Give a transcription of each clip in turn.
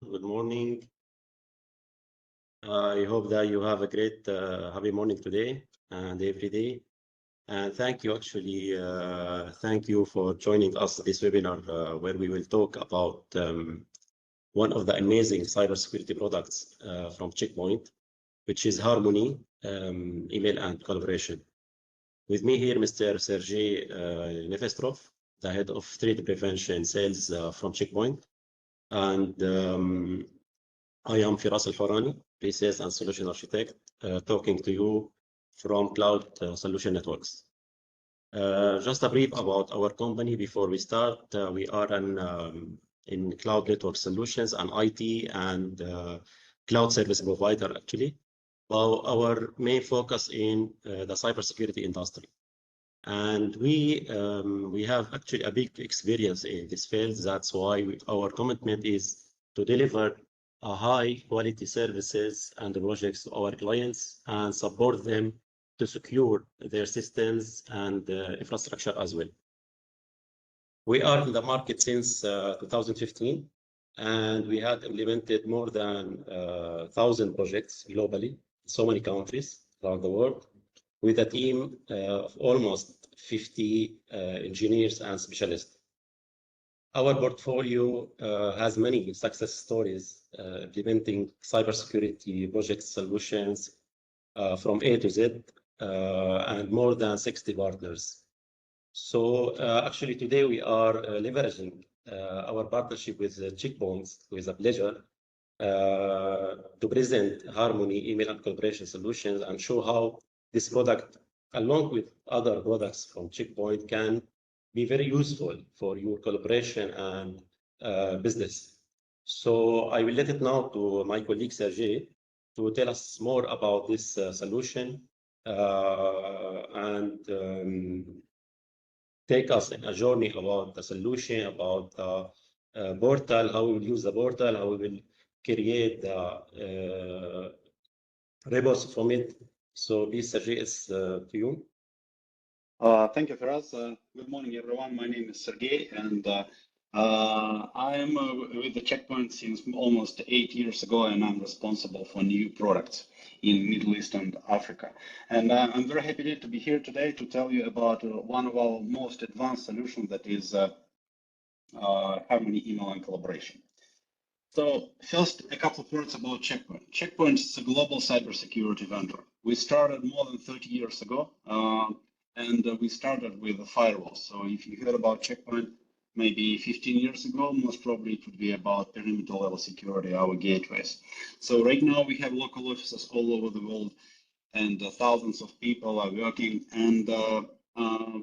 Good morning. I hope that you have a great, happy morning today and every day. And thank you, thank you for joining us this webinar where we will talk about one of the amazing cybersecurity products from Checkpoint, which is Harmony email and collaboration. With me here, Mr. Sergey Nefestrov, the head of threat prevention sales from Checkpoint. And I am Firas Al-Farani, pre-sales and solution architect, talking to you from Cloud Solution Networks. Just a brief about our company before we start. We are in cloud network solutions and IT and cloud service provider, actually. Well, our main focus in the cybersecurity industry. And we have actually a big experience in this field. That's why our commitment is to deliver high quality services and projects to our clients and support them to secure their systems and infrastructure as well. We are in the market since 2015, and we had implemented more than 1,000 projects globally, in so many countries around the world, with a team of almost 50 engineers and specialists. Our portfolio has many success stories implementing cybersecurity project solutions from A to Z and more than 60 partners. So actually today we are leveraging our partnership with Checkpoint with a pleasure to present Harmony email and collaboration solutions and show how this product, along with other products from Checkpoint, can be very useful for your collaboration and business. So I will let it now to my colleague Sergey to tell us more about this solution and take us in a journey about the solution, about the portal, how we will use the portal, how we will create the reports from it. So please, Sergey, it's to you. Thank you, Firas. Good morning, everyone. My name is Sergey, and I am with the Checkpoint since almost 8 years ago, and I'm responsible for new products in Middle East and Africa. And I'm very happy to be here today to tell you about one of our most advanced solutions, that is Harmony email and collaboration. So first, a couple of words about Checkpoint. Checkpoint is a global cybersecurity vendor. We started more than 30 years ago. And we started with the firewalls. So if you heard about Checkpoint maybe 15 years ago, most probably it would be about perimeter level security, our gateways. So right now we have local offices all over the world, and thousands of people are working. And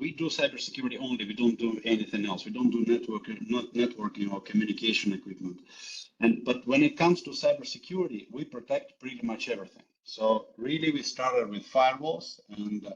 we do cybersecurity only. We don't do anything else. We don't do networking or communication equipment. But when it comes to cybersecurity, we protect pretty much everything. So really, we started with firewalls, and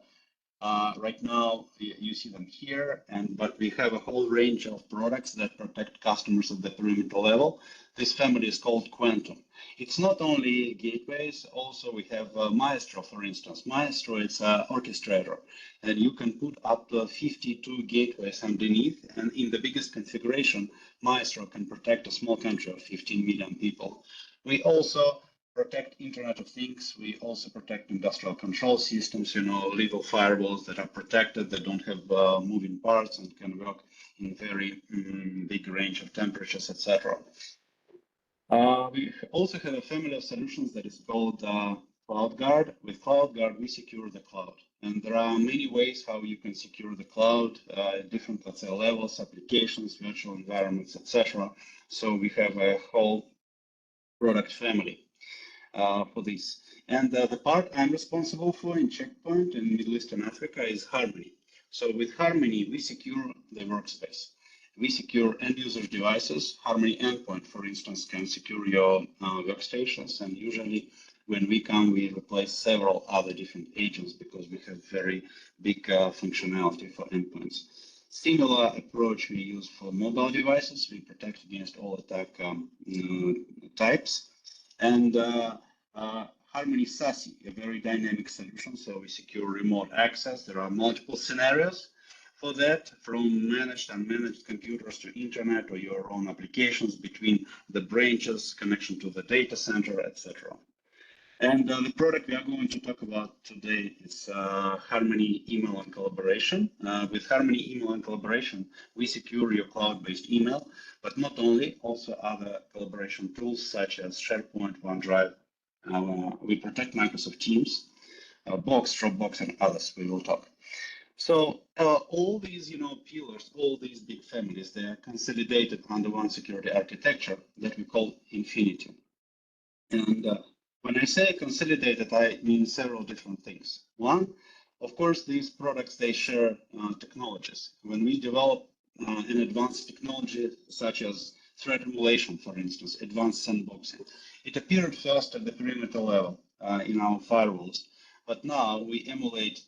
right now you see them here, but we have a whole range of products that protect customers at the perimeter level. This family is called Quantum. It's not only gateways, also we have Maestro, for instance. Maestro is an orchestrator, and you can put up to 52 gateways underneath, and in the biggest configuration, Maestro can protect a small country of 15 million people. We also protect Internet of Things. We also protect industrial control systems, little firewalls that are protected, that don't have moving parts and can work in very big range of temperatures, etc. We also have a family of solutions that is called CloudGuard. With CloudGuard, we secure the cloud. And there are many ways how you can secure the cloud, different, let's say, levels, applications, virtual environments, etc. So we have a whole product family for this. And the part I'm responsible for in Checkpoint in Middle East and Africa is Harmony. So with Harmony, we secure the workspace. We secure end user devices. Harmony Endpoint, for instance, can secure your workstations. And usually when we come, we replace several other different agents because we have very big functionality for endpoints. Similar approach we use for mobile devices. We protect against all attack types. And Harmony SASE, a very dynamic solution. So we secure remote access. There are multiple scenarios. For that, from managed and unmanaged computers to internet or your own applications between the branches, connection to the data center, etc. And the product we are going to talk about today is Harmony Email and Collaboration. With Harmony Email and Collaboration, we secure your cloud-based email, but not only, also other collaboration tools such as SharePoint, OneDrive. We protect Microsoft Teams, Box, Dropbox, and others. We will talk. So all these, pillars, all these big families, they are consolidated under one security architecture that we call Infinity. And when I say consolidated, I mean several different things. One, of course, these products, they share technologies. When we develop an advanced technology, such as threat emulation, for instance, advanced sandboxing, it appeared first at the perimeter level in our firewalls. But now we emulate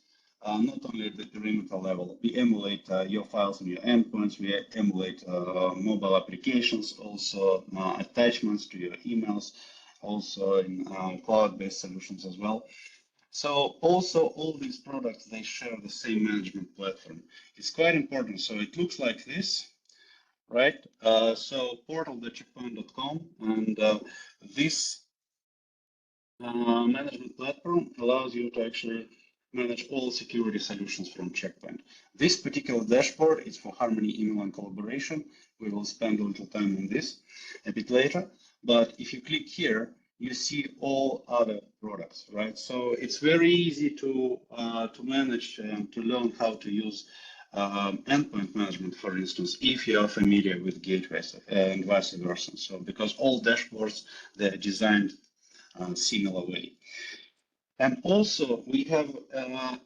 not only at the perimeter level, we emulate your files and your endpoints, we emulate mobile applications, also attachments to your emails, also in cloud-based solutions as well. So also all these products, they share the same management platform. It's quite important. So it looks like this, right? So portal.checkpoint.com, and this management platform allows you to actually manage all security solutions from Checkpoint. This particular dashboard is for Harmony Email and Collaboration. We will spend a little time on this a bit later. But if you click here, you see all other products, right? So it's very easy to manage and to learn how to use endpoint management, for instance, if you are familiar with gateways and vice versa. So because all dashboards, they're designed similar way. And also we have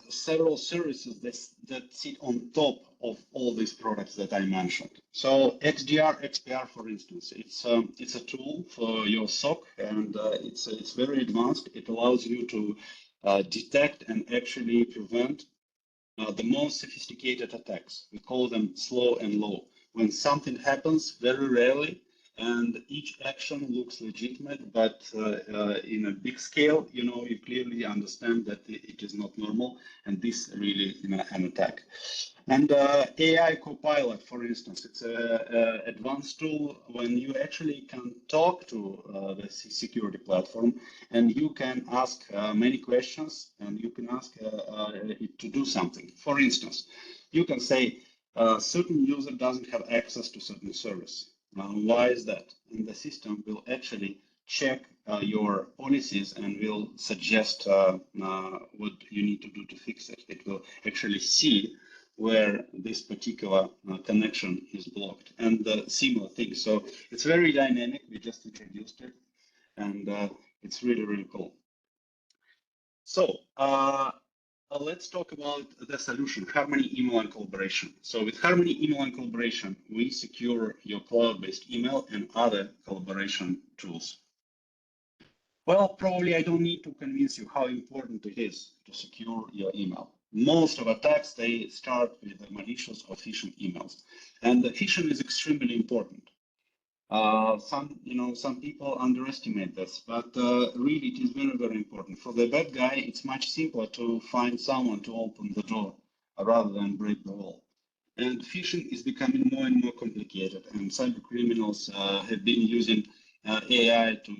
several services that sit on top of all these products that I mentioned. So XDR, XPR, for instance, it's a tool for your SOC, and it's very advanced. It allows you to detect and actually prevent the most sophisticated attacks. We call them slow and low. When something happens, very rarely, and each action looks legitimate, but in a big scale, you clearly understand that it is not normal, and this really an attack. And AI Copilot, for instance, it's an advanced tool when you actually can talk to the security platform, and you can ask many questions, and you can ask it to do something. For instance, you can say certain user doesn't have access to certain service. Why is that? And the system will actually check your policies and will suggest what you need to do to fix it. It will actually see where this particular connection is blocked, and similar things. So it's very dynamic. We just introduced it, and it's really, really cool. So let's talk about the solution, Harmony Email and Collaboration. So with Harmony Email and Collaboration, we secure your cloud-based email and other collaboration tools. Well, probably I don't need to convince you how important it is to secure your email. Most of attacks, they start with the malicious or phishing emails. And the phishing is extremely important. Some people underestimate this, but really it is very, very important. For the bad guy, it's much simpler to find someone to open the door rather than break the wall. And phishing is becoming more and more complicated, and cyber criminals have been using AI to,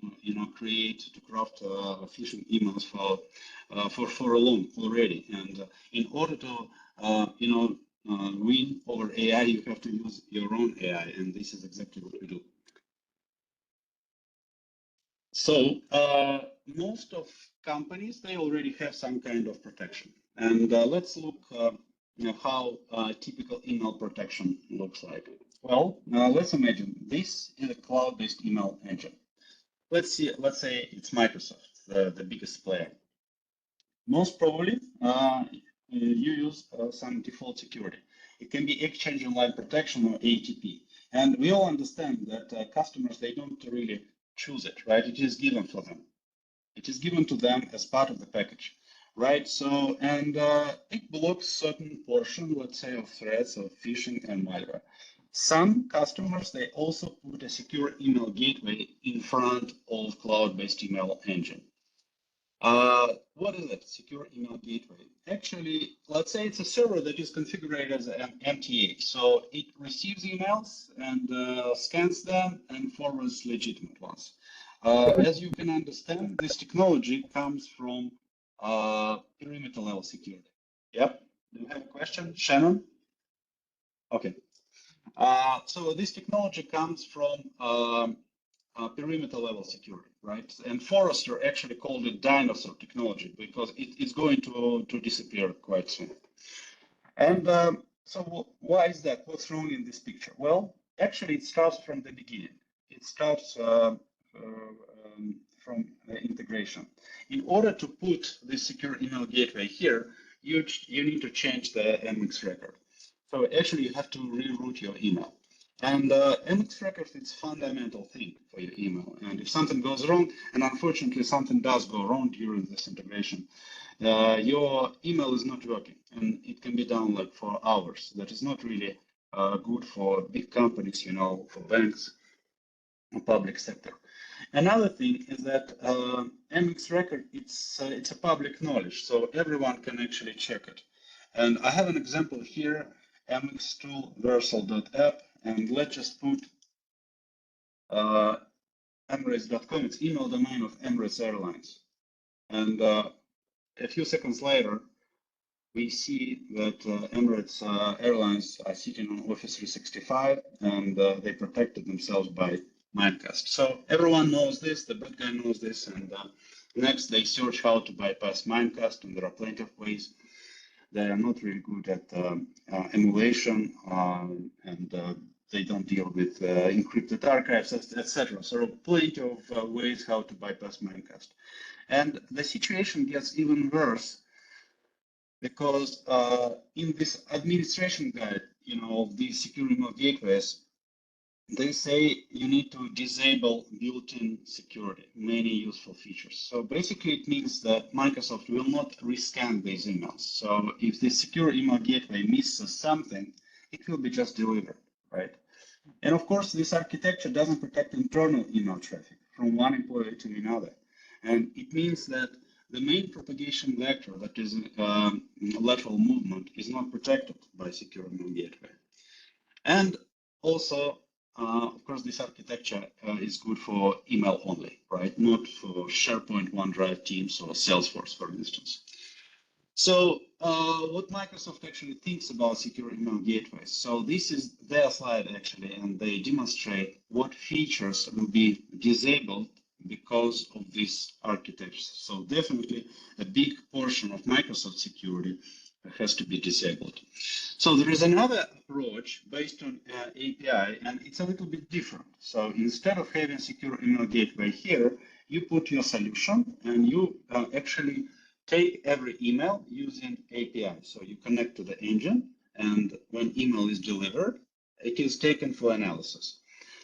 craft phishing emails for a long already. And in order to, win over AI, you have to use your own AI, and this is exactly what we do. So most of companies, they already have some kind of protection. And let's look how typical email protection looks like. Well, let's imagine this is a cloud-based email engine. Let's say it's Microsoft, the biggest player. Most probably, you use some default security. It can be Exchange Online Protection or ATP. And we all understand that customers, they don't really choose it, right? It is given for them. It is given to them as part of the package, right? So, and it blocks certain portion, let's say, of threats of phishing and malware. Some customers, they also put a secure email gateway in front of cloud-based email engine. What is it? Secure email gateway. Actually, let's say it's a server that is configured as an MTA. So it receives emails and scans them and forwards legitimate ones. As you can understand, this technology comes from perimeter level security. Yep. Do you have a question, Shannon? Okay. So this technology comes from perimeter level security, right? And Forrester actually called it dinosaur technology because it's going to disappear quite soon. And so why is that? What's wrong in this picture? Well, actually, it starts from the beginning. It starts from the integration. In order to put the secure email gateway here, you need to change the MX record. So actually, you have to reroute your email. And MX records is fundamental thing for your email. And if something goes wrong, and unfortunately something does go wrong during this integration, your email is not working, and it can be down like for hours. That is not really good for big companies, you know, for banks, public sector. Another thing is that MX record, it's a public knowledge, so everyone can actually check it. And I have an example here, MX tool versal.app, and let's just put Emirates.com. It's email domain of Emirates Airlines. And a few seconds later, we see that Emirates Airlines are sitting on Office 365, and they protected themselves by Mimecast. So everyone knows this, the bad guy knows this, and next they search how to bypass Mimecast, and there are plenty of ways. They are not really good at emulation, and they don't deal with encrypted archives, etc. So plenty of ways how to bypass Mimecast. And the situation gets even worse because in this administration guide, you know, of these secure email gateways, they say you need to disable built-in security, many useful features. So basically it means that Microsoft will not rescan these emails. So if the secure email gateway misses something, it will be just delivered, right? And of course, this architecture doesn't protect internal email traffic from one employee to another. And it means that the main propagation vector, that is lateral movement, is not protected by secure email gateway. And also, of course, this architecture is good for email only, right? Not for SharePoint, OneDrive, Teams, or Salesforce, for instance. So what Microsoft actually thinks about secure email gateways. So this is their slide actually, and they demonstrate what features will be disabled because of this architecture. So definitely a big portion of Microsoft security has to be disabled. So there is another approach based on API, and it's a little bit different. So instead of having secure email gateway here, you put your solution and you actually take every email using API. So you connect to the engine, and when email is delivered, it is taken for analysis.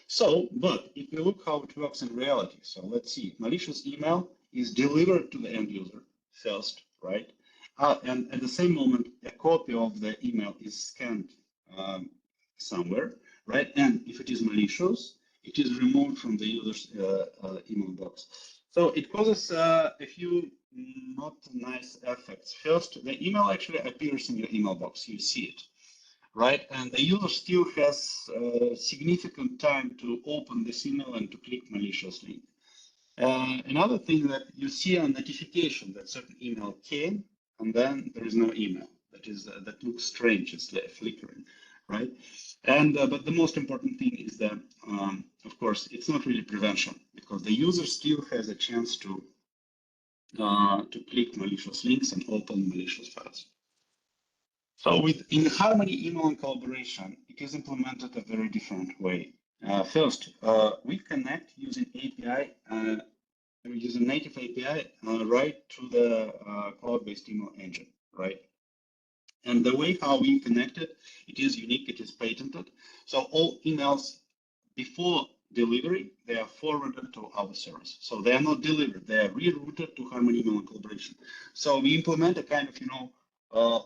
So, but if you look how it works in reality, so let's see, malicious email is delivered to the end user first, right? And at the same moment, a copy of the email is scanned somewhere, right? And if it is malicious, it is removed from the user's email box. So it causes a few not nice effects. First, the email actually appears in your email box. You see it, right? And the user still has significant time to open this email and to click malicious link. Another thing that you see a notification that certain email came, and then there is no email. That looks strange. It's like flickering, right? And but the most important thing is that, of course, it's not really prevention because the user still has a chance to click malicious links and open malicious files. So in Harmony email and collaboration, it is implemented a very different way. First, we connect using API, using native API right to the cloud-based email engine, right? And the way how we connect it, it is unique, it is patented. So all emails before delivery, they are forwarded to our service. So they are not delivered, they are rerouted to Harmony email and collaboration. So we implement a kind of,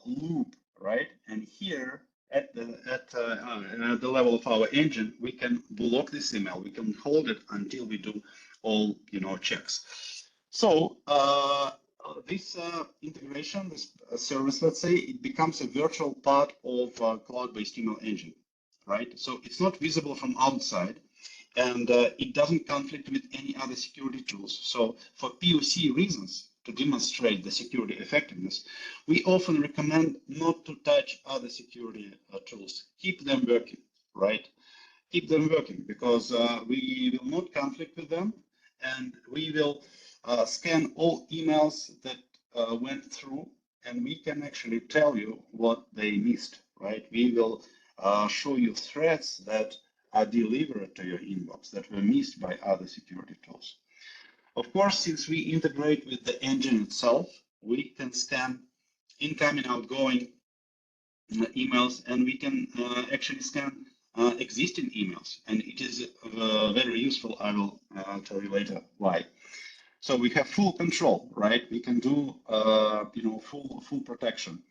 loop, right? And here at the level of our engine, we can block this email, we can hold it until we do all, checks. So This integration, this service, let's say, it becomes a virtual part of cloud-based email engine, right? So it's not visible from outside, and it doesn't conflict with any other security tools. So for POC reasons, to demonstrate the security effectiveness, we often recommend not to touch other security tools. Keep them working, right? Keep them working, because we will not conflict with them, and we will scan all emails that went through, and we can actually tell you what they missed, right? We will show you threats that are delivered to your inbox that were missed by other security tools. Of course, since we integrate with the engine itself, we can scan incoming, outgoing emails, and we can actually scan existing emails, and it is very useful. I will tell you later why. So we have full control, right? We can do full protection,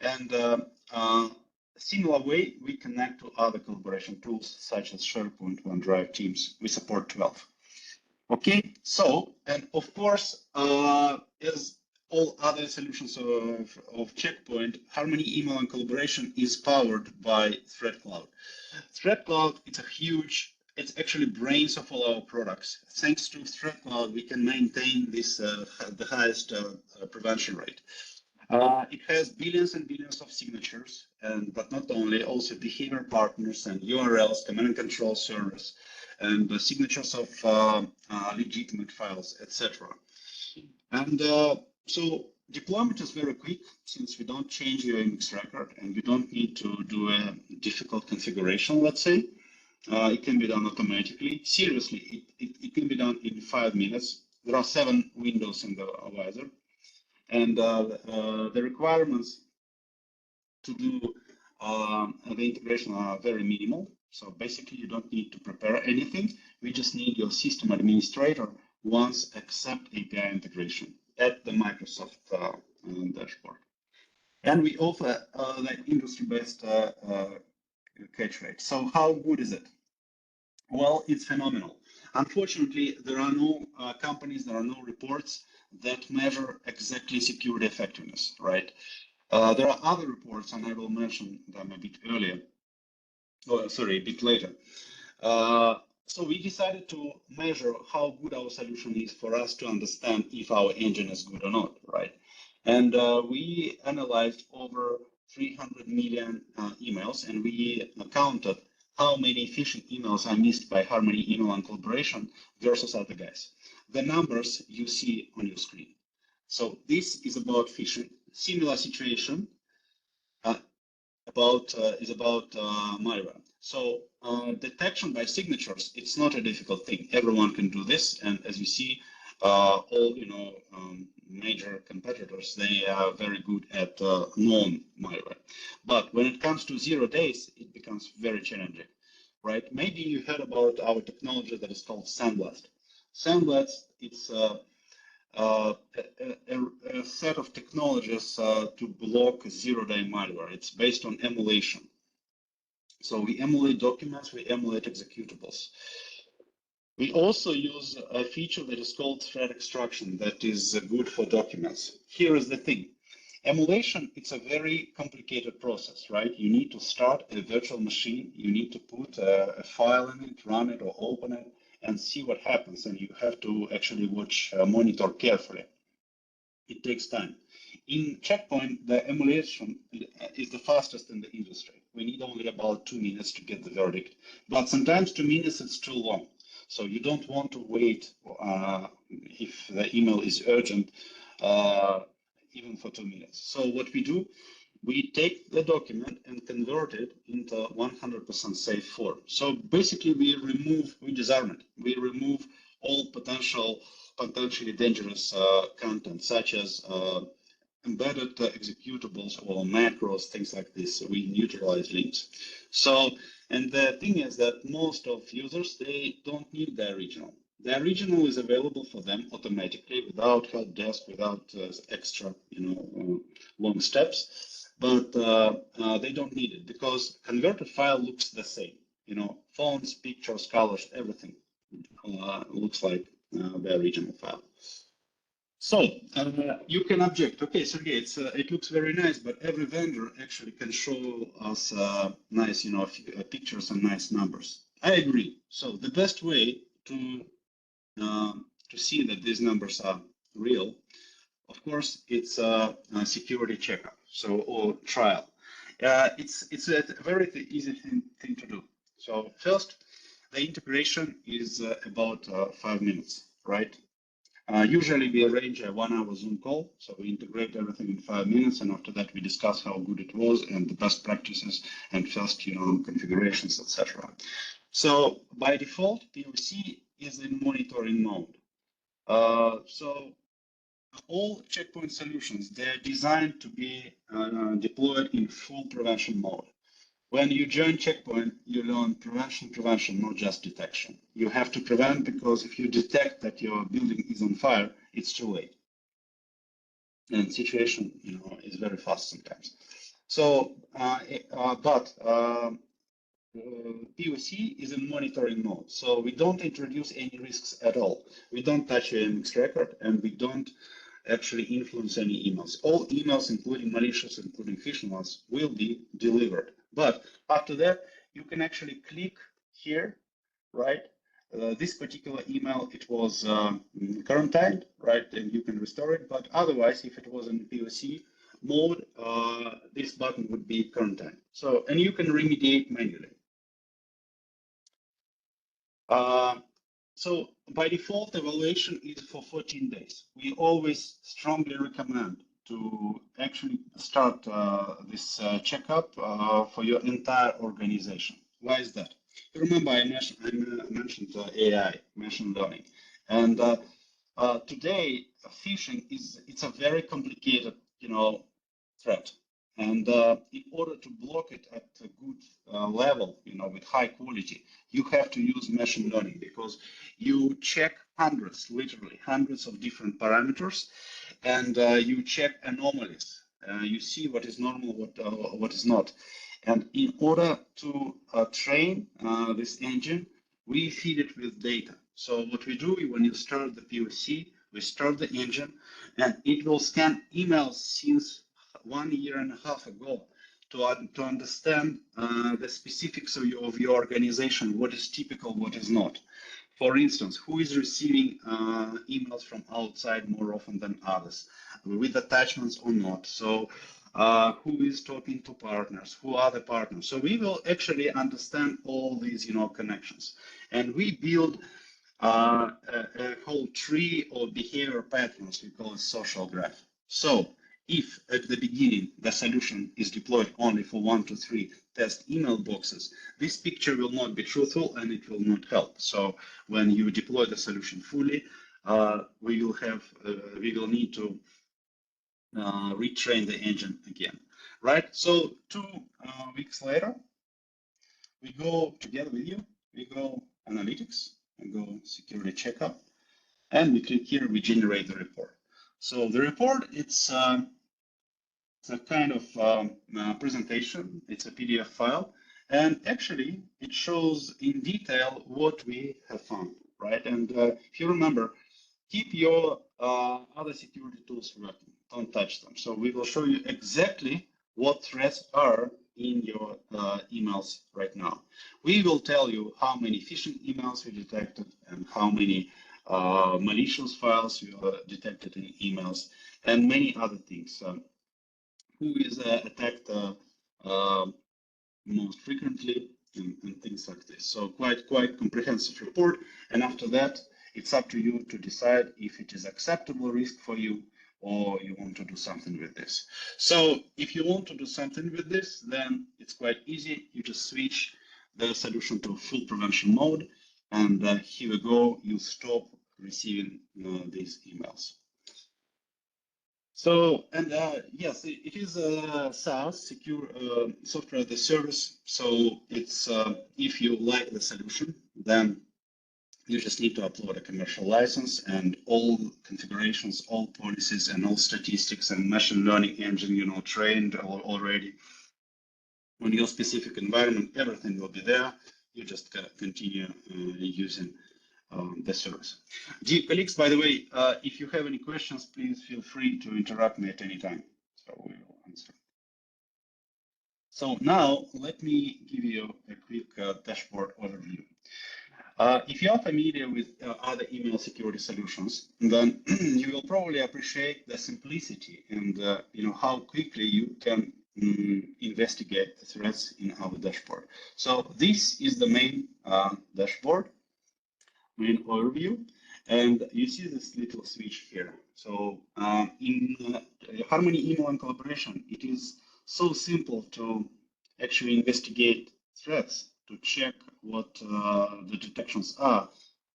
and similar way we connect to other collaboration tools such as SharePoint, OneDrive, Teams. We support 12. Okay, so, and of course, as all other solutions of Checkpoint, Harmony Email and Collaboration is powered by Threat Cloud. Threat Cloud, it's actually brains of all our products. Thanks to Threat Cloud, we can maintain this the highest prevention rate. It has billions and billions of signatures, but not only, also behavior partners and URLs, command and control servers, and the signatures of legitimate files, etc. And so deployment is very quick, since we don't change your index record and we don't need to do a difficult configuration, let's say. It can be done automatically. Seriously, it can be done in 5 minutes. There are 7 windows in the visor. And the requirements to do the integration are very minimal. So basically, you don't need to prepare anything. We just need your system administrator once accept API integration at the Microsoft dashboard. And we offer the industry-based catch rate. So how good is it? Well, it's phenomenal. Unfortunately, there are no companies, there are no reports that measure exactly security effectiveness, right? There are other reports, and I will mention them a bit earlier. Oh, sorry, a bit later. So we decided to measure how good our solution is for us to understand if our engine is good or not, right? And we analyzed over 300 million emails, and we counted how many phishing emails are missed by Harmony Email and Collaboration versus other guys. The numbers you see on your screen. So this is about phishing. Similar situation is about malware. So detection by signatures, it's not a difficult thing. Everyone can do this, and as you see, all major competitors, they are very good at known malware. But when it comes to 0 days, it becomes very challenging, right? Maybe you heard about our technology that is called Sandblast. Sandblast, it's a set of technologies to block 0-day malware. It's based on emulation. So we emulate documents, we emulate executables. We also use a feature that is called thread extraction that is good for documents. Here is the thing. Emulation, it's a very complicated process, right? You need to start a virtual machine. You need to put a file in it, run it or open it, and see what happens. And you have to actually monitor carefully. It takes time. In Checkpoint, the emulation is the fastest in the industry. We need only about 2 minutes to get the verdict. But sometimes 2 minutes is too long. So you don't want to wait if the email is urgent, even for 2 minutes. So what we do, we take the document and convert it into 100% safe form. So basically we disarm it. We remove all potentially dangerous content, such as embedded executables or macros, things like this. We neutralize links. So, and the thing is that most of users, they don't need the original. The original is available for them automatically without help desk, without extra, long steps. But they don't need it because converted file looks the same. Fonts, pictures, colors, everything looks like the original file. So you can object. Okay, Sergey, it looks very nice, but every vendor actually can show us nice, pictures and nice numbers. I agree. So the best way to see that these numbers are real, of course, it's a security checkup, or trial. It's a very easy thing to do. So first, the integration is about 5 minutes, right? Usually we arrange a 1 hour Zoom call, so we integrate everything in 5 minutes, and after that we discuss how good it was and the best practices and first, configurations, etc. So by default, POC is in monitoring mode. So all checkpoint solutions, they're designed to be deployed in full prevention mode. When you join checkpoint, you learn prevention, not just detection. You have to prevent, because if you detect that your building is on fire, it's too late. And situation, is very fast sometimes. So, POC is in monitoring mode. So we don't introduce any risks at all. We don't touch your MX record, and we don't actually influence any emails. All emails, including malicious, including phishing ones, will be delivered. But after that, you can actually click here, right? This particular email, it was quarantined, right? And you can restore it. But otherwise, if it was in POC mode, this button would be quarantined. So, and you can remediate manually. So by default, evaluation is for 14 days. We always strongly recommend to actually start this checkup for your entire organization. Why is that? You remember I mentioned AI, machine learning, and today phishing it's a very complicated, threat. And in order to block it at a good level, with high quality, you have to use machine learning, because you check literally hundreds of different parameters, and you check anomalies. You see what is normal, what is not. And in order to train this engine, we feed it with data. So what we do when you start the POC, we start the engine, and it will scan emails since 1.5 years ago to understand the specifics of your organization, what is typical, what is not. For instance, who is receiving emails from outside more often than others, with attachments or not. So who is talking to partners, who are the partners. So we will actually understand all these, connections. And we build a whole tree of behavior patterns, we call it social graph. So if at the beginning the solution is deployed only for 1 to 3 test email boxes, this picture will not be truthful and it will not help. So when you deploy the solution fully, we will need to retrain the engine again, right? So 2 weeks later, we go together with you, we go analytics, and go security checkup, and we click here, we generate the report. So the report, it's a kind of presentation. It's a PDF file, and actually it shows in detail what we have found, right? And if you remember, keep your other security tools working. Don't touch them. So we will show you exactly what threats are in your emails right now. We will tell you how many phishing emails we detected and how many malicious files we detected in emails, and many other things. Who is attacked most frequently, and things like this. So quite comprehensive report. And after that, it's up to you to decide if it is acceptable risk for you, or you want to do something with this. So if you want to do something with this, then it's quite easy. You just switch the solution to full prevention mode, and here we go. You stop receiving these emails. So, and yes, it is a SaaS, secure software as a service. So it's if you like the solution, then you just need to upload a commercial license, and all configurations, all policies, and all statistics and machine learning engine, trained already on your specific environment. Everything will be there. You just continue using the service. Dear colleagues, by the way, if you have any questions, please feel free to interrupt me at any time. So we will answer. So now let me give you a quick dashboard overview. If you are familiar with other email security solutions, then you will probably appreciate the simplicity and how quickly you can investigate the threats in our dashboard. So this is the main dashboard, main overview, and you see this little switch here. So in Harmony Email and Collaboration, it is so simple to actually investigate threats, to check what the detections are,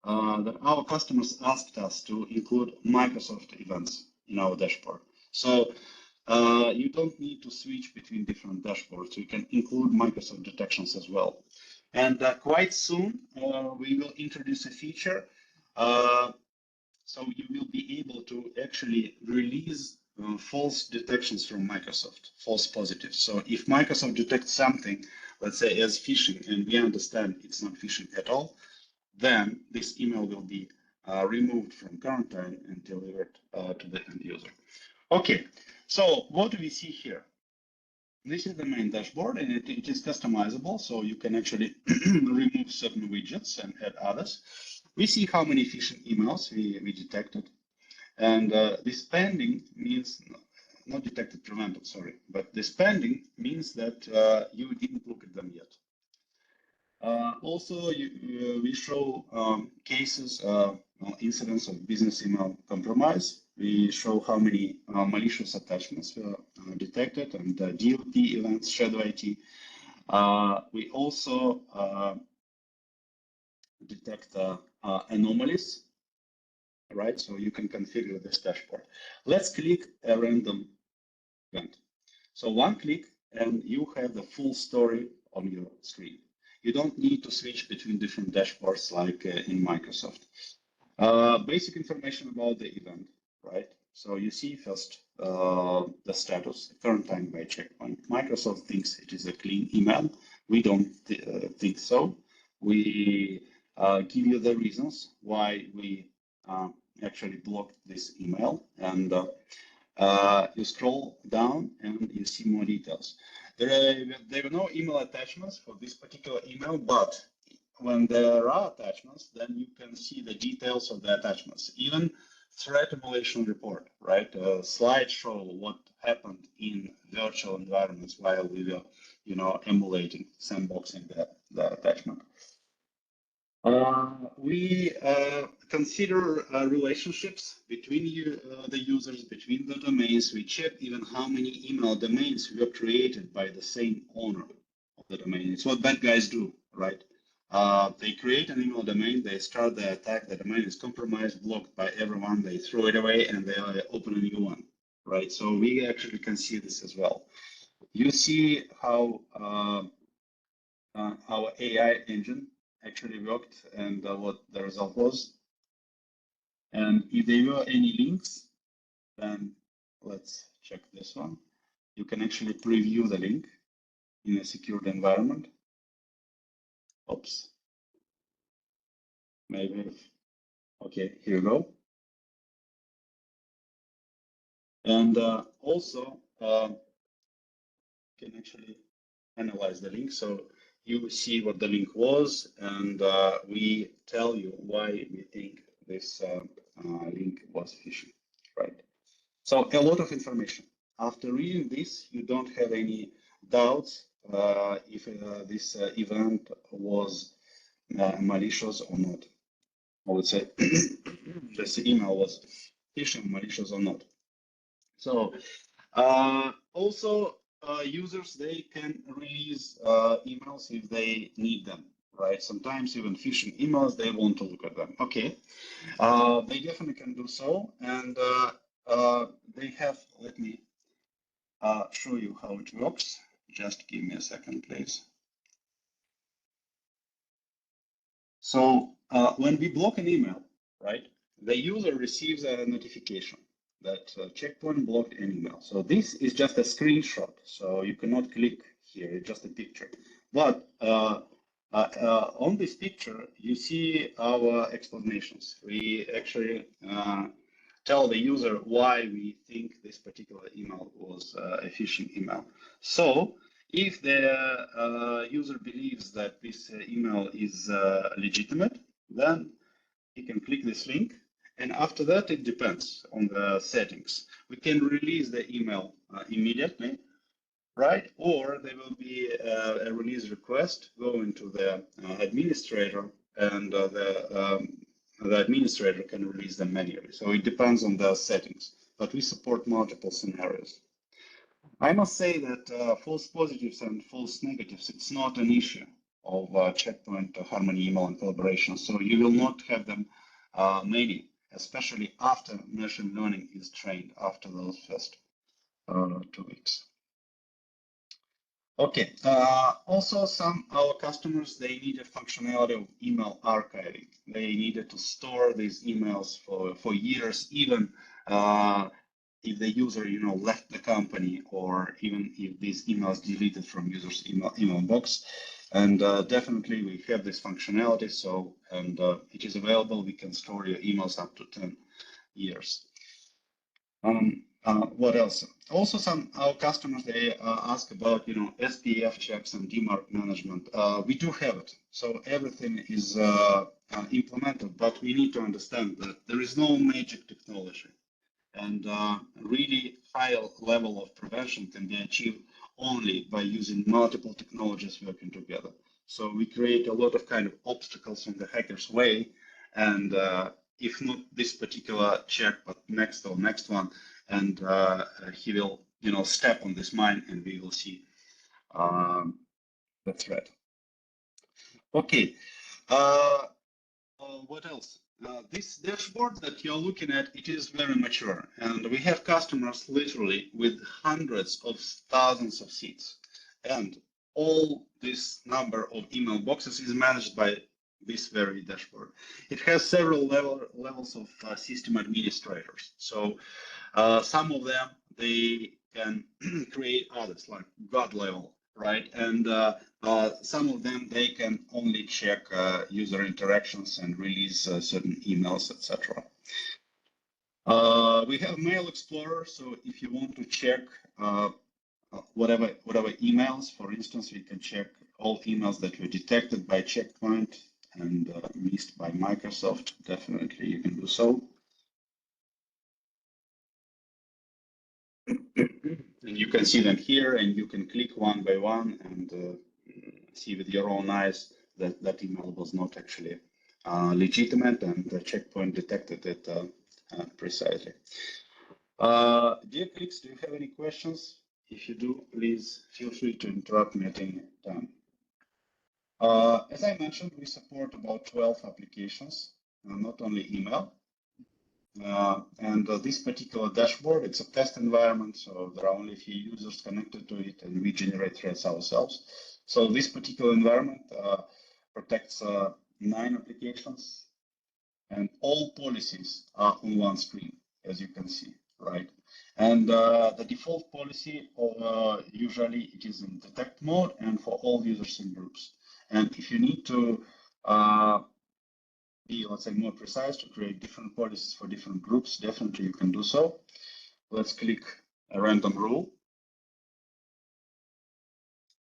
that our customers asked us to include Microsoft events in our dashboard. So you don't need to switch between different dashboards. You can include Microsoft detections as well. And quite soon, we will introduce a feature. So you will be able to actually release false detections from Microsoft, false positives. So if Microsoft detects something, let's say as phishing, and we understand it's not phishing at all, then this email will be removed from quarantine and delivered to the end user. Okay, so what do we see here? This is the main dashboard, and it is customizable, so you can actually remove certain widgets and add others. We see how many phishing emails we detected, and this pending means not detected, prevented, sorry, but this pending means that you didn't look at them yet. Also, we show cases, incidents of business email compromise. We show how many malicious attachments were detected and DLP events, shadow IT. We also detect anomalies, right? So you can configure this dashboard. Let's click a random event. So one click and you have the full story on your screen. You don't need to switch between different dashboards like in Microsoft. Basic information about the event, right? So you see first the status, quarantine by checkpoint. Microsoft thinks it is a clean email. We don't think so. We give you the reasons why we actually blocked this email, and you scroll down and you see more details. There were no email attachments for this particular email, but when there are attachments, then you can see the details of the attachments, even threat emulation report, right? A slide show what happened in virtual environments while we were, emulating, sandboxing the attachment. We consider relationships between the users, between the domains. We check even how many email domains were created by the same owner of the domain. It's what bad guys do, right? They create an email domain, they start the attack, the domain is compromised, blocked by everyone, they throw it away and they open a new one, right? So we actually can see this as well. You see how our AI engine actually worked and what the result was. And if there were any links, then let's check this one. You can actually preview the link in a secured environment. Oops. Maybe, okay, here we go. And also can actually analyze the link. So you see what the link was, and we tell you why we think this link was phishing, right? So a lot of information. After reading this, you don't have any doubts if this event was malicious or not. I would say this email was phishing, malicious or not. So also users, they can release emails if they need them, right? Sometimes even phishing emails, they want to look at them. Okay, they definitely can do so. And they have, let me show you how it works. Just give me a second, please. So when we block an email, right, the user receives a notification that Checkpoint blocked an email. So this is just a screenshot. So you cannot click here, it's just a picture. But On this picture, you see our explanations. We actually tell the user why we think this particular email was a phishing email. So if the user believes that this email is legitimate, then he can click this link. And after that, it depends on the settings. We can release the email immediately, right? Or there will be a release request going to the administrator, and the administrator can release them manually. So it depends on the settings, but we support multiple scenarios. I must say that false positives and false negatives, it's not an issue of Checkpoint, Harmony email and collaboration. So you will not have them many, especially after machine learning is trained after those first 2 weeks. Okay, also our customers, they need a functionality of email archiving. They needed to store these emails for years, even if the user, left the company, or even if these emails deleted from user's email box. And definitely we have this functionality, so, and it is available. We can store your emails up to 10 years. What else? Also, our customers, they ask about, SPF checks and DMARC management. We do have it, so everything is implemented, but we need to understand that there is no magic technology, and really high level of prevention can be achieved only by using multiple technologies working together. So we create a lot of kind of obstacles in the hacker's way, and if not this particular check, but next one, and he will, step on this mine, and we will see the threat. Okay, what else? This dashboard that you're looking at, it is very mature, and we have customers literally with hundreds of thousands of seats, and all this number of email boxes is managed by this very dashboard. It has several levels of system administrators. So some of them, they can create others, like God level, right? And some of them, they can only check user interactions and release certain emails, etc. We have Mail Explorer, so if you want to check whatever emails, for instance, we can check all emails that were detected by Checkpoint and missed by Microsoft. Definitely you can do so. And you can see them here, and you can click one by one and see with your own eyes that that email was not actually legitimate, and the Checkpoint detected it precisely. Dear colleagues, do you have any questions? If you do, please feel free to interrupt me at any time. As I mentioned, we support about 12 applications, not only email. And this particular dashboard, it's a test environment, so there are only a few users connected to it, and we generate threats ourselves. So this particular environment protects 9 applications, and all policies are on one screen, as you can see, right? And the default policy, usually it is in detect mode and for all users and groups. And if you need to be, let's say, more precise, to create different policies for different groups, definitely you can do so. Let's click a random rule.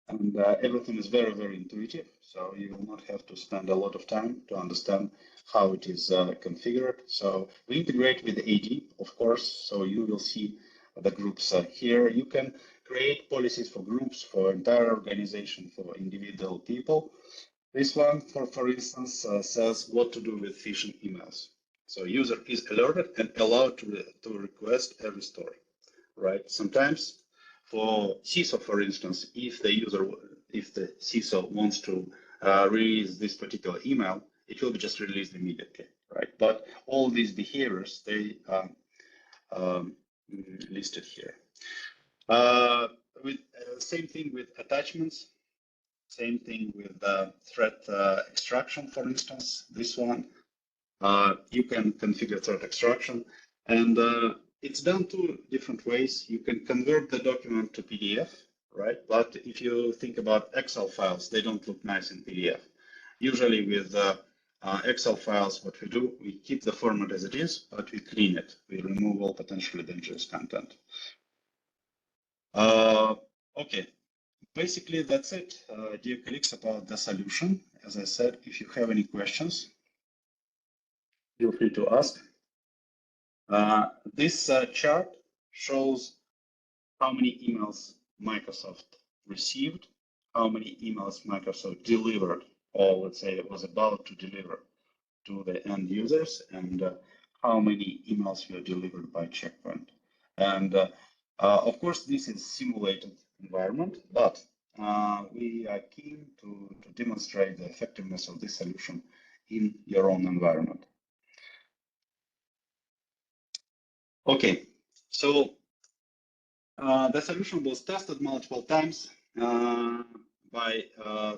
And everything is very, very intuitive, so you will not have to spend a lot of time to understand how it is configured. So we integrate with AD, of course, so you will see the groups here. You can create policies for groups, for entire organization, for individual people. This one, for instance, says what to do with phishing emails. So user is alerted and allowed to request a restore, right? Sometimes for CISO, for instance, if the CISO wants to release this particular email, it will be just released immediately, right? But all these behaviors, they are listed here. With same thing with attachments. Same thing with threat extraction, for instance, this one. You can configure threat extraction, and it's done 2 different ways. You can convert the document to PDF, right? But if you think about Excel files, they don't look nice in PDF. Usually with Excel files, what we do, we keep the format as it is, but we clean it. We remove all potentially dangerous content. Okay, basically that's it, dear colleagues, about the solution. As I said, if you have any questions, feel free to ask. This chart shows how many emails Microsoft received, how many emails Microsoft delivered, or let's say it was about to deliver to the end users, and how many emails were delivered by Checkpoint. And of course, this is simulated environment, but we are keen to demonstrate the effectiveness of this solution in your own environment. Okay, so the solution was tested multiple times by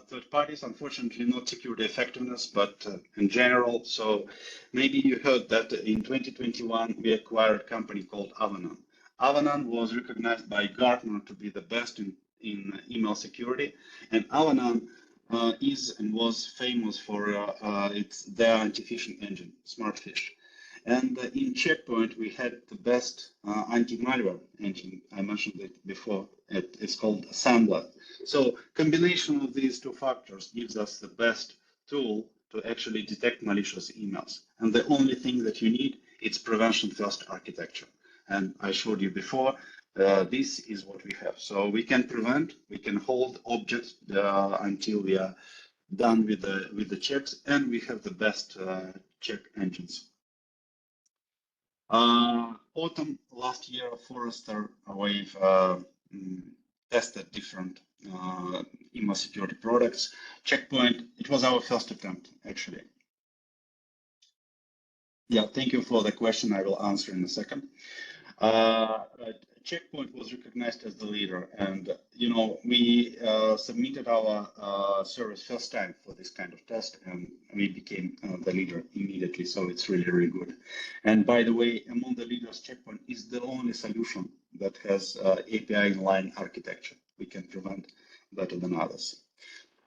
third parties, unfortunately not security effectiveness, but in general. So maybe you heard that in 2021, we acquired a company called Avanan. Avanan was recognized by Gartner to be the best in email security. And Avanan is and was famous for their anti-phishing engine, SmartPhish. And in Checkpoint, we had the best anti-malware engine. I mentioned it before. It's called Sandblast. So combination of these two factors gives us the best tool to actually detect malicious emails. And the only thing that you need is prevention first architecture. And I showed you before, this is what we have. So we can prevent, we can hold objects until we are done with the checks, and we have the best check engines. Autumn last year, Forrester Wave tested different email security products. Checkpoint, it was our first attempt, actually. Yeah, thank you for the question. I will answer in a second. Checkpoint was recognized as the leader, and we submitted our service first time for this kind of test, and we became the leader immediately. So it's really, really good. And by the way, among the leaders, Checkpoint is the only solution that has API inline architecture. We can prevent better than others.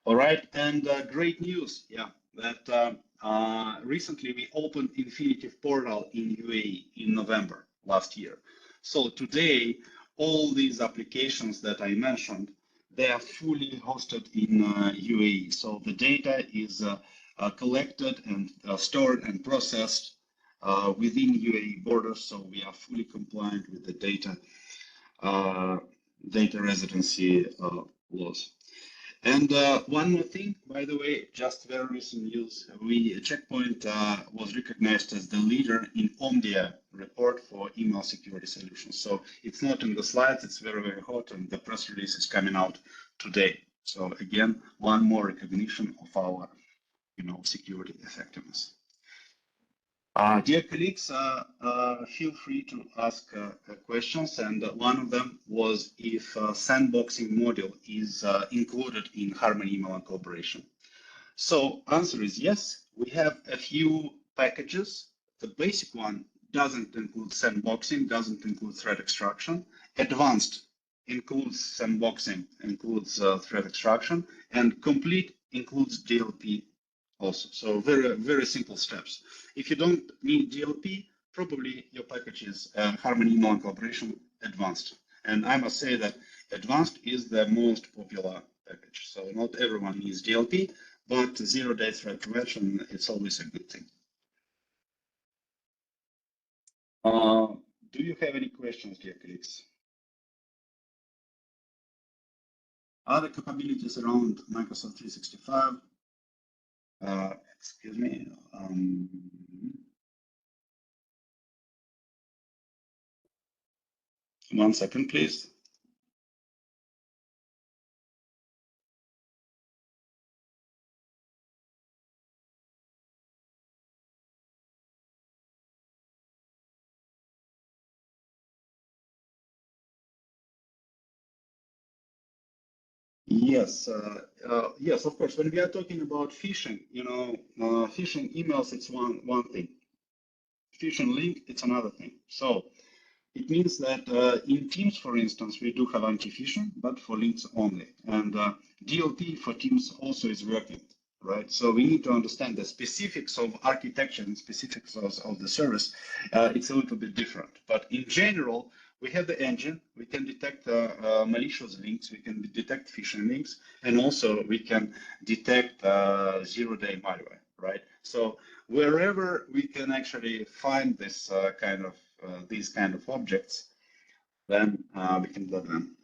All right, and great news, yeah, that recently we opened Infinitive Portal in UAE in November last year. So today, all these applications that I mentioned, they are fully hosted in UAE. So the data is collected and stored and processed within UAE borders. So we are fully compliant with the data residency laws. And one more thing, by the way, just very recent news, Checkpoint was recognized as the leader in Omdia report for email security solutions. So it's not in the slides, it's very, very hot, and the press release is coming out today. So again, one more recognition of our security effectiveness. Dear colleagues, feel free to ask questions, and one of them was if sandboxing module is included in Harmony Email and Collaboration. So answer is yes. We have a few packages. The basic one doesn't include sandboxing, doesn't include threat extraction. Advanced includes sandboxing, includes threat extraction, and complete includes DLP also. So very, very simple steps. If you don't need DLP, probably your package is Harmony Email and Collaboration Advanced. And I must say that Advanced is the most popular package. So not everyone needs DLP, but zero-day threat prevention, it's always a good thing. Do you have any questions, dear colleagues? Other capabilities around Microsoft 365. Excuse me. 1 second, please. Yes, yes, of course. When we are talking about phishing, phishing emails, it's one thing. Phishing link, it's another thing. So It means that in Teams, for instance, we do have anti-phishing, but for links only. And DLP for Teams also is working, right? So we need to understand the specifics of architecture and specifics of the service. It's a little bit different. But in general, we have the engine. We can detect malicious links. We can detect phishing links. And also we can detect zero-day malware, right? So wherever we can actually find this these kind of objects, then we can block them.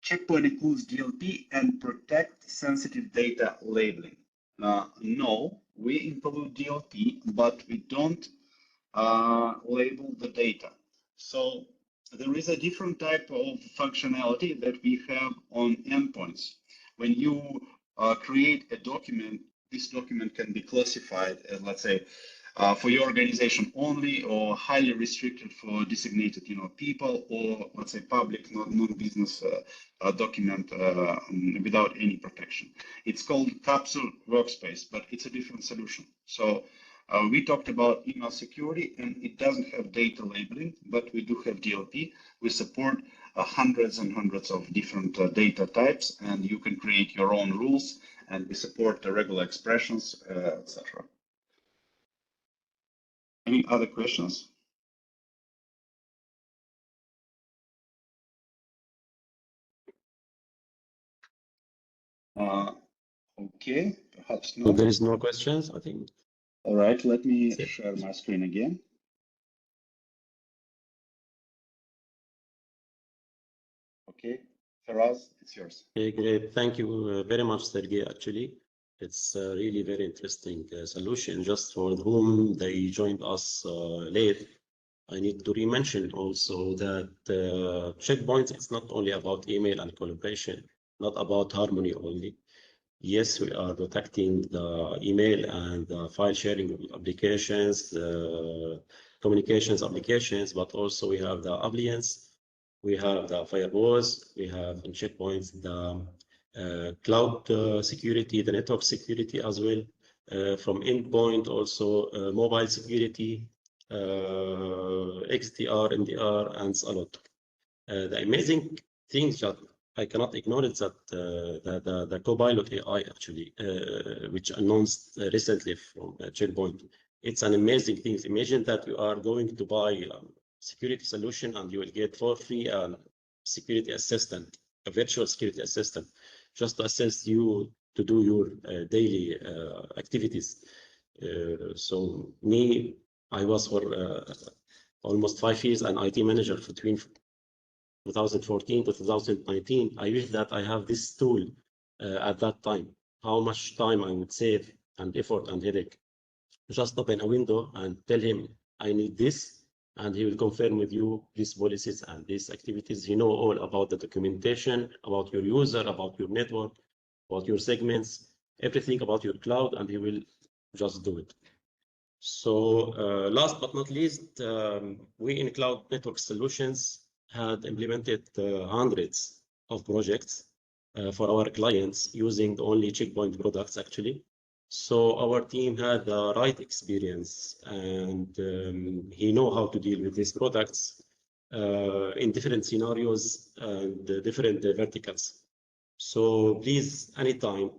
Checkpoint includes DLP and protect sensitive data labeling. No, we include DLP, but we don't label the data. So there is a different type of functionality that we have on endpoints. When you create a document, this document can be classified as, let's say, for your organization only, or highly restricted for designated, people, or let's say public, non-business document without any protection. It's called capsule workspace, but it's a different solution. So we talked about email security, and it doesn't have data labeling, but we do have DLP. We support hundreds and hundreds of different data types, and you can create your own rules, and we support the regular expressions, etc. Any other questions? Okay, perhaps not. So there is no questions, I think. All right, let me share my screen again. Okay, Faraz, it's yours. Okay, great. Thank you very much, Sergey. Actually, it's a really very interesting solution. Just for whom they joined us late, I need to re-mention also that Checkpoint is not only about email and collaboration, not about Harmony only. Yes, we are protecting the email and the file sharing applications, communications applications, but also we have the appliance, we have the firewalls, we have in Checkpoint the cloud security, the network security as well, from endpoint also mobile security, XDR, NDR, and a lot. The amazing things that I cannot ignore is that the Copilot AI actually, which announced recently from Checkpoint, it's an amazing thing. Imagine that you are going to buy a security solution and you will get for free a security assistant, a virtual security assistant, just to assist you to do your daily activities. So me, I was for almost 5 years an IT manager between 2014 to 2019. I wish that I have this tool at that time. How much time I would save and effort and headache. Just open a window and tell him, I need this, and he will confirm with you these policies and these activities. He know all about the documentation, about your user, about your network, about your segments, everything about your cloud, and he will just do it. So last but not least, we in Cloud Network Solutions had implemented hundreds of projects for our clients using only Checkpoint products actually. So our team had the right experience, and he know how to deal with these products in different scenarios and different verticals. So please, anytime,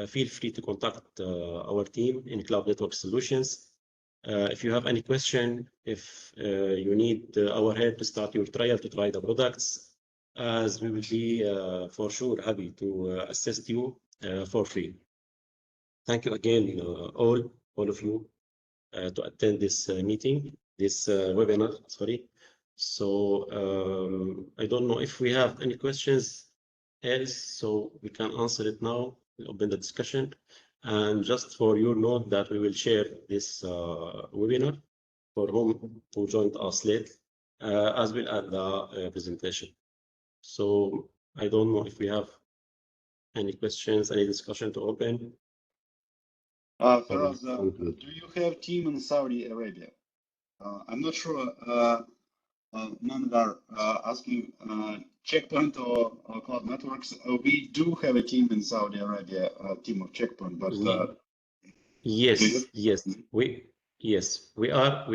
feel free to contact our team in Cloud Network Solutions. If you have any question, if you need our help to start your trial to try the products, as we will be for sure happy to assist you for free. Thank you again, all of you, to attend this meeting, this webinar, sorry. So I don't know if we have any questions else, so we can answer it now. We'll open the discussion. And just for your note that we will share this webinar for who joined us late, as well as the presentation. So I don't know if we have any questions, any discussion to open. Faraz, do you have team in Saudi Arabia? I'm not sure. Manvar asking Checkpoint or Cloud Networks. We do have a team in Saudi Arabia, team of Checkpoint, but yes, Yes, we can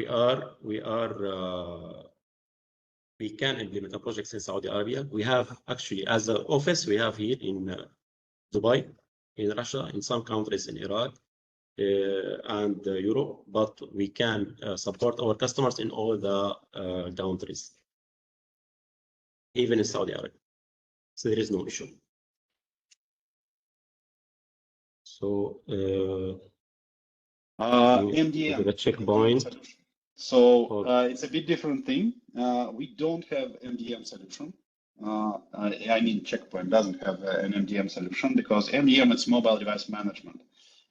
implement a project in Saudi Arabia. We have actually, as an office, we have here in Dubai, in Russia, in some countries in Iraq, and Europe, but we can support our customers in all the countries, even in Saudi Arabia. So there is no issue. So MDM, the checkpoint. So it's a bit different thing. We don't have MDM solution. I mean, Checkpoint doesn't have an MDM solution because MDM is mobile device management.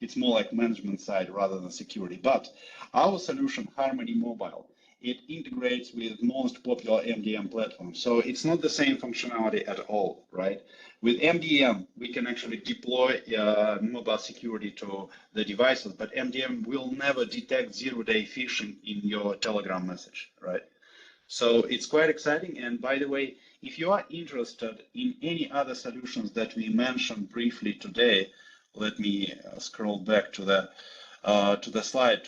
It's more like management side rather than security. But our solution, Harmony Mobile, it integrates with most popular MDM platforms. So it's not the same functionality at all, right? With MDM, we can actually deploy mobile security to the devices, but MDM will never detect zero-day phishing in your Telegram message, right? So it's quite exciting. And by the way, if you are interested in any other solutions that we mentioned briefly today, let me scroll back to the slide.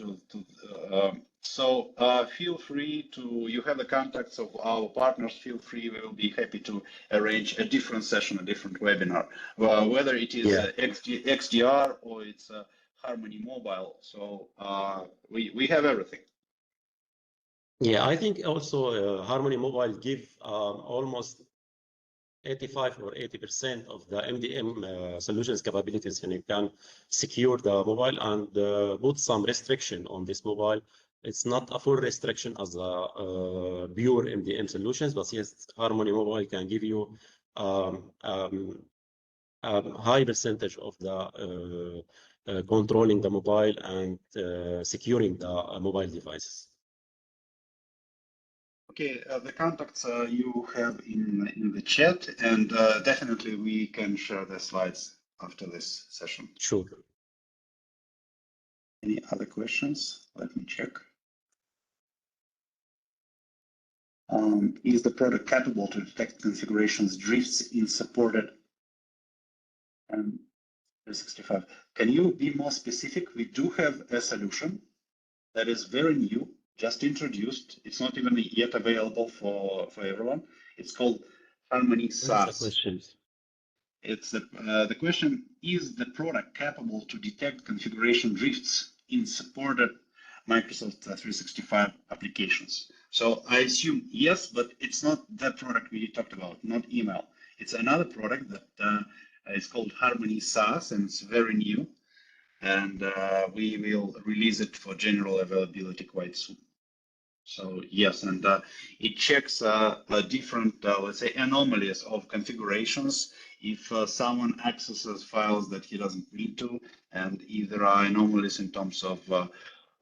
Feel free to, you have the contacts of our partners, feel free, we will be happy to arrange a different session, a different webinar, whether it is XDR or it's Harmony Mobile. So we have everything. Yeah, I think also Harmony Mobile give almost 85 or 80% of the MDM solutions capabilities, and you can secure the mobile and put some restriction on this mobile. It's not a full restriction as a pure MDM solutions, but yes, Harmony Mobile can give you a high percentage of the controlling the mobile and securing the mobile devices. Okay, the contacts you have in the chat, and definitely we can share the slides after this session. Sure. Any other questions? Let me check. Is the product capable to detect configurations drifts in supported 365? Can you be more specific? We do have a solution that is very new, just introduced. It's not even yet available for everyone. It's called Harmony SaaS. It's the question, is the product capable to detect configuration drifts in supported Microsoft 365 applications? So I assume yes, but it's not that product we talked about, not email. It's another product that is called Harmony SaaS, and it's very new. And we will release it for general availability quite soon. So yes, and it checks different, let's say, anomalies of configurations. If someone accesses files that he doesn't need to, and if there are anomalies in terms of,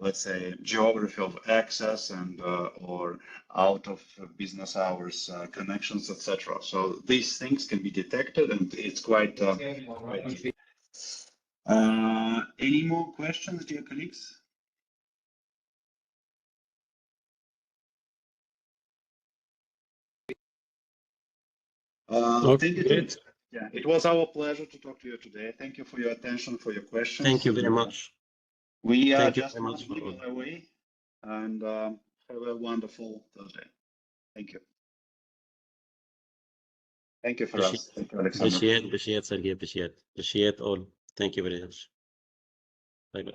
let's say, geography of access and or out of business hours connections, etc. So these things can be detected, and it's quite. Any more questions, dear colleagues? Thank you. Great. Yeah, it was our pleasure to talk to you today. Thank you for your attention, for your questions. Thank you very much. We are just one email away, and have a wonderful Thursday. Thank you. Thank you for us. Thank you, Alexander. Appreciate, Sergey. Appreciate all. Thank you very much. Bye-bye.